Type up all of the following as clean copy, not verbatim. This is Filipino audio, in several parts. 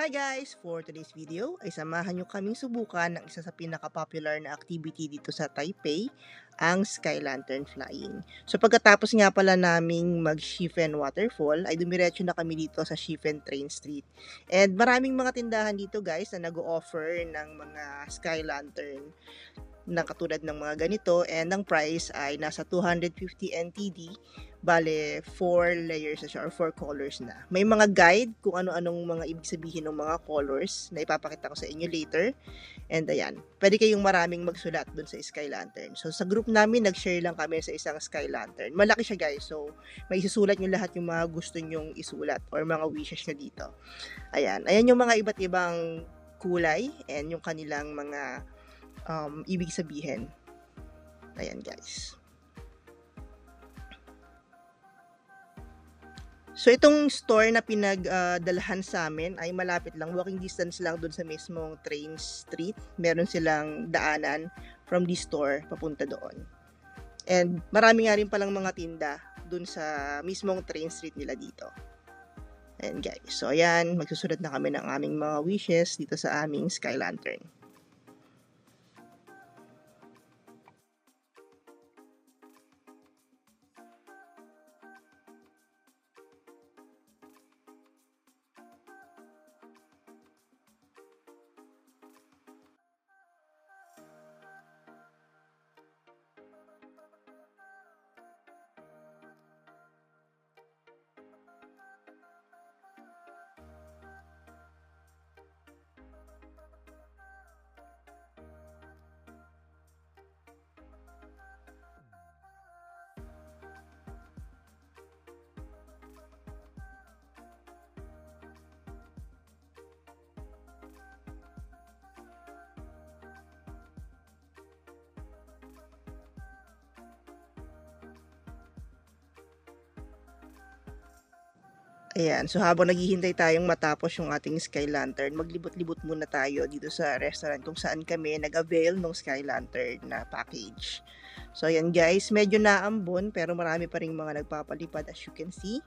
Hi guys! For today's video ay samahan nyo kaming subukan ng isa sa pinaka-popular na activity dito sa Taipei, ang Sky Lantern Flying. So pagkatapos nga pala naming mag-Shifen Waterfall ay dumiretso na kami dito sa Shifen Train Street. And maraming mga tindahan dito guys na nag-o-offer ng mga Sky Lantern na katulad ng mga ganito, and ang price ay nasa 250 NTD. Bale, 4 layers na siya or 4 colors na. May mga guide kung ano-anong mga ibig sabihin ng mga colors na ipapakita ko sa inyo later. And ayan, pwede kayong maraming magsulat dun sa Sky Lantern. So sa group namin, nag-share lang kami sa isang Sky Lantern. Malaki siya guys, so may isusulat nyo lahat yung mga gusto nyong isulat or mga wishes nyo dito. Ayan yung mga iba't ibang kulay and yung kanilang mga ibig sabihin. Ayan guys. So itong store na pinagdalahan sa amin ay malapit lang, walking distance lang dun sa mismong train street. Meron silang daanan from this store papunta doon. And marami nga rin palang mga tinda dun sa mismong train street nila dito. Ayan guys. So ayan, magsusulat na kami ng aming mga wishes dito sa aming Sky Lantern. Ayan, so habang naghihintay tayong matapos yung ating Sky Lantern, maglibot-libot muna tayo dito sa restaurant kung saan kami nag-avail ng Sky Lantern na package. So ayan guys, medyo naambon pero marami pa rin mga nagpapalipad as you can see.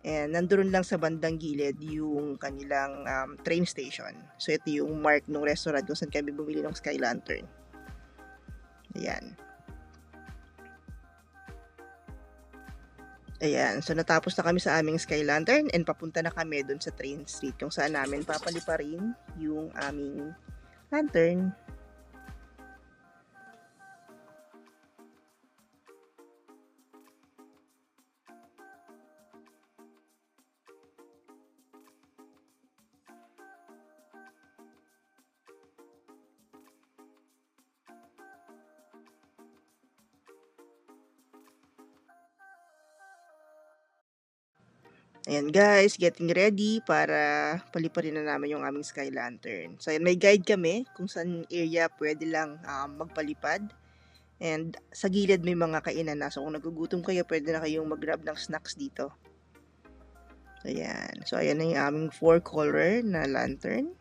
And nandoon lang sa bandang gilid yung kanilang train station. So ito yung mark ng restaurant kung saan kami bumili ng Sky Lantern. Ayan. Ayan, so natapos na kami sa aming Sky Lantern and papunta na kami dun sa train street kung saan namin papaliparin yung aming lantern. Ayan guys, getting ready para paliparin na namin yung aming Sky Lantern. So ayan, may guide kami kung saan area pwede lang magpalipad. And sa gilid may mga kainan na. So kung nagugutom kayo, pwede na kayong mag-grab ng snacks dito. Ayan. So ayan na yung aming 4-color na lantern.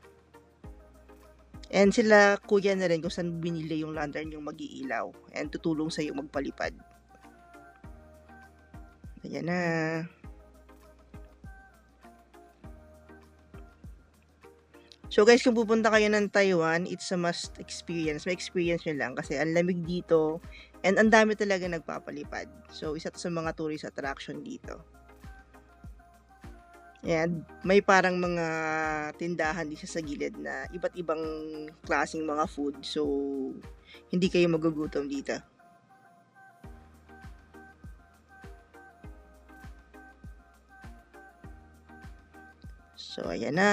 And sila kuya na rin kung saan binili yung lantern yung mag-iilaw. And tutulong sa iyo magpalipad. Ayan na. So guys, kung pupunta kayo ng Taiwan, it's a must experience. May experience nyo lang kasi ang lamig dito and ang dami talaga nagpapalipad. So isa to sa mga tourist attraction dito. And may parang mga tindahan dito sa gilid na iba't ibang klaseng mga food. So hindi kayo magugutom dito. So ayan na.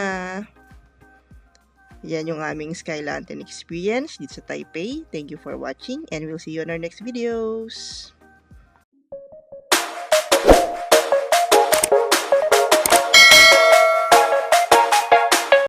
Yan yung aming Sky Lantern experience dito sa Taipei. Thank you for watching and we'll see you on our next videos.